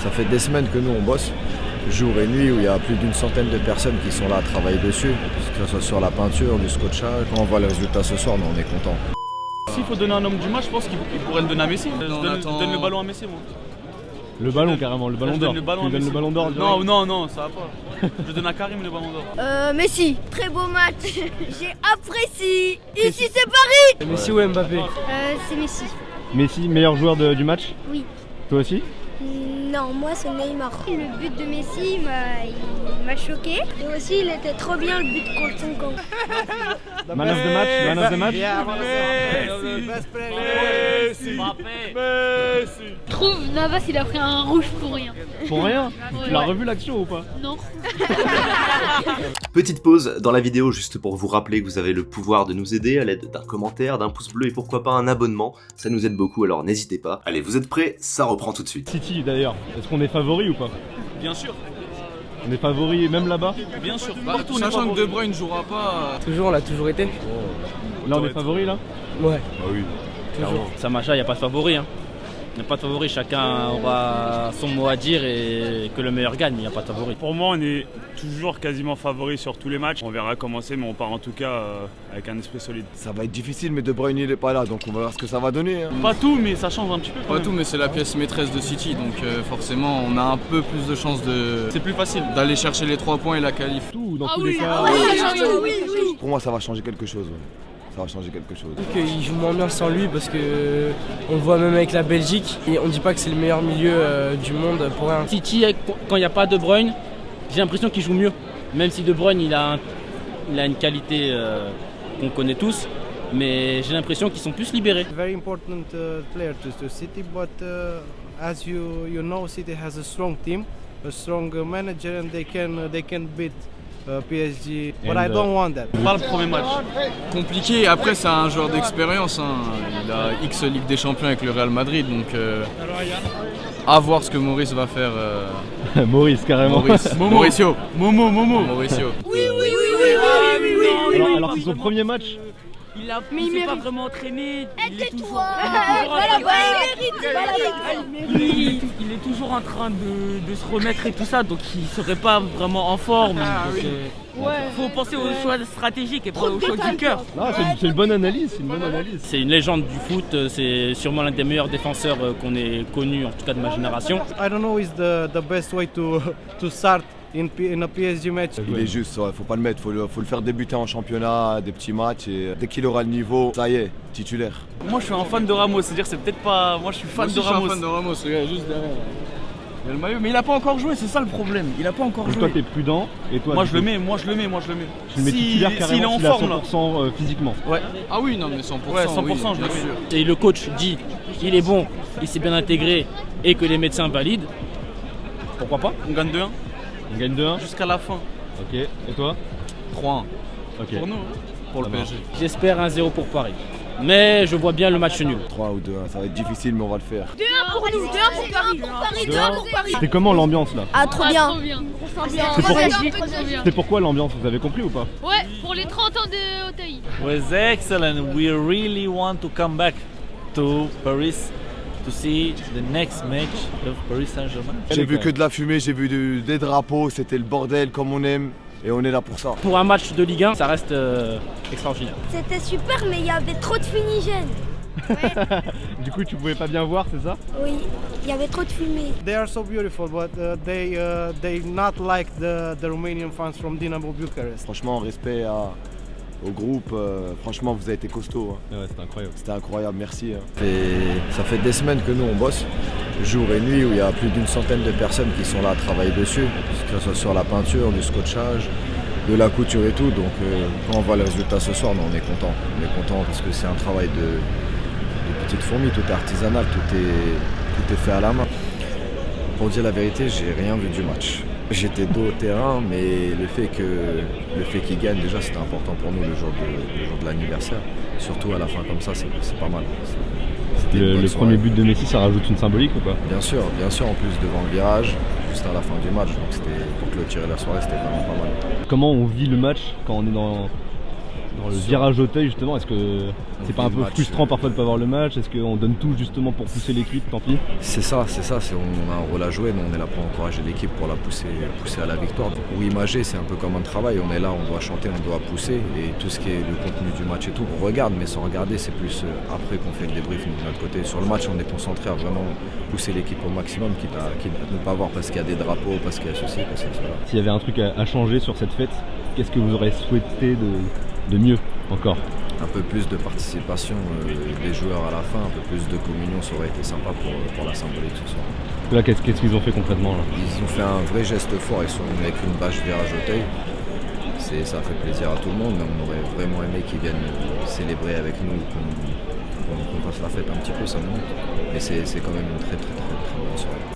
Ça fait des semaines que nous on bosse, jour et nuit, où il y a plus d'une centaine de personnes qui sont là à travailler dessus, que ce soit sur la peinture, du scotchage. Quand on voit le résultat ce soir, on est content. S'il faut donner un homme du match, je pense qu'il pourrait le donner à Messi. Je donne le ballon à Messi, moi. Le ballon carrément, le ballon d'or. Tu donnes le ballon d'or? Non, ça va pas. Je donne à Karim le ballon d'or. Messi, très beau match. J'ai apprécié. Ici c'est Paris. Messi ou Mbappé? C'est Messi. Messi, meilleur joueur du match? Oui. Toi aussi? Non, moi c'est Neymar. Le but de Messi il m'a choqué. Et aussi il était trop bien le but contre son camp. Man of the match? Man of the match? Messi. Je trouve Navas il a pris un rouge pour rien. Pour rien? Ouais. Tu l'as revu l'action ou pas? Non. Petite pause dans la vidéo juste pour vous rappeler que vous avez le pouvoir de nous aider à l'aide d'un commentaire, d'un pouce bleu et pourquoi pas un abonnement. Ça nous aide beaucoup, alors n'hésitez pas. Allez, vous êtes prêts? Ça reprend tout de suite. City d'ailleurs, est-ce qu'on est favori ou pas? Bien sûr. On est favori même là-bas? Bien sûr. Partout, sachant que De Bruyne ne jouera pas. Toujours, on l'a toujours été. Là on est favori là? Ouais. Ah oui. Toujours. Ça machin, il n'y a pas de favori. Il n'y a pas de favori, chacun aura son mot à dire et que le meilleur gagne, il n'y a pas de favori. Pour moi, on est toujours quasiment favori sur tous les matchs. On verra comment c'est, mais on part en tout cas avec un esprit solide. Ça va être difficile, mais De Bruyne il est pas là, donc on va voir ce que ça va donner. Pas tout, mais ça change un petit peu. Pas tout, mais c'est la pièce maîtresse de City, donc forcément on a un peu plus de chances C'est plus facile. d'aller chercher les 3 points et la qualif. Tout dans tous les cas. Pour moi, ça va changer quelque chose. Ouais. Ça va changer quelque chose. Il joue moins bien sans lui parce que on le voit même avec la Belgique et on dit pas que c'est le meilleur milieu du monde pour rien. City, quand il n'y a pas De Bruyne, j'ai l'impression qu'il joue mieux. Même si De Bruyne il a une qualité qu'on connaît tous, mais j'ai l'impression qu'ils sont plus libérés. Very important player to City, but as you know, City has a strong team, a strong manager, and they can beat PSG. But I don't want that. Pas le premier match. Compliqué, après c'est un joueur d'expérience, il a X Ligue des Champions avec le Real Madrid, donc à voir ce que Maurice va faire. Maurice carrément. Mauricio. Momo. Mauricio. Alors c'est son premier match. Il s'est pas vraiment entraîné. Il est toujours en train de se remettre et tout ça, donc il serait pas vraiment en forme. Faut penser aux choix stratégiques et pas aux choix du cœur. C'est une bonne analyse, C'est une légende du foot, c'est sûrement l'un des meilleurs défenseurs qu'on ait connu, en tout cas de ma génération. I don't know is the best way to start in a PSG match. Il est juste, faut pas le mettre, faut le faire débuter en championnat, des petits matchs, et dès qu'il aura le niveau, ça y est, titulaire. Moi je suis un fan de Ramos, c'est-à-dire c'est peut-être pas. Moi je suis fan de Ramos. Je suis un fan de Ramos, regarde juste derrière. Il y a le maillot, mais il a pas encore joué, c'est ça le problème. Il a pas encore joué. Toi t'es prudent et toi. Moi je le mets. Tu le mets titulaire carrément s'il est en forme là. 100% physiquement. Ouais. Ah oui, non mais 100%. Ouais, 100% oui, je le mets. Et le coach dit qu'il est bon, il s'est bien intégré et que les médecins valident. Pourquoi pas? On gagne 2-1. On gagne 2-1 jusqu'à la fin. Ok, et toi? 3-1. Ok. Pour nous. Pour le PSG. J'espère 1-0 pour Paris. Mais je vois bien le match nul. 3 ou 2-1, ça va être difficile, mais on va le faire. 2-1 pour nous, 2-1 pour Paris, 2-1 pour Paris. C'est comment l'ambiance là? Ah, trop bien. C'est pourquoi l'ambiance, vous avez compris ou pas? Ouais, pour les 30 ans de Otaï. Was excellent. We really want to come back to Paris to see the next match of Paris Saint-Germain. J'ai vu que de la fumée, j'ai vu des drapeaux, c'était le bordel comme on aime. Et on est là pour ça. Pour un match de Ligue 1, ça reste extraordinaire. C'était super, mais il y avait trop de fumigènes. Ouais. Du coup, tu pouvais pas bien voir, c'est ça? Oui, il y avait trop de fumée. They are so beautiful, but they not like the Romanian fans from Dinamo Bucharest. Franchement, respect au groupe, franchement vous avez été costaud. Ouais, c'était incroyable. C'était incroyable, merci. Ça fait des semaines que nous on bosse, jour et nuit, où il y a plus d'une centaine de personnes qui sont là à travailler dessus, que ce soit sur la peinture, du scotchage, de la couture et tout. Donc quand on voit le résultat ce soir, on est content. On est content parce que c'est un travail de petite fourmi, tout est artisanal, tout est fait à la main. Pour dire la vérité, j'ai rien vu du match. J'étais dos au terrain, mais le fait qu'il gagne, déjà c'était important pour nous le jour de l'anniversaire. Surtout à la fin comme ça, c'est pas mal. Le premier but de Messi, ça rajoute une symbolique ou pas? Bien sûr, en plus devant le virage, juste à la fin du match. Donc c'était pour clôturer la soirée, c'était vraiment pas mal. Comment on vit le match quand on est Dans le virage Auteuil justement, est-ce que c'est pas un peu frustrant parfois de ne pas voir le match? Est-ce qu'on donne tout justement pour pousser l'équipe, tant pis? C'est ça, on a un rôle à jouer, nous on est là pour encourager l'équipe, pour la pousser à la victoire. Pour imager, c'est un peu comme un travail, on est là, on doit chanter, on doit pousser, et tout ce qui est le contenu du match et tout, on regarde, mais sans regarder, c'est plus après qu'on fait le débrief nous, de notre côté. Sur le match, on est concentré à vraiment pousser l'équipe au maximum, quitte à ne pas voir parce qu'il y a des drapeaux, parce qu'il y a ceci, parce qu'il y a cela. S'il y avait un truc à changer sur cette fête, qu'est-ce que vous aurez souhaité de mieux encore? Un peu plus de participation des joueurs à la fin, un peu plus de communion, ça aurait été sympa pour la symbolique ce soir. Là, qu'est-ce qu'ils ont fait concrètement là? Ils ont fait un vrai geste fort, ils sont venus avec une bâche virage Auteuil. Ça a fait plaisir à tout le monde, mais on aurait vraiment aimé qu'ils viennent célébrer avec nous, qu'on fasse la fête un petit peu, ça monte. Mais c'est quand même une très bonne soirée.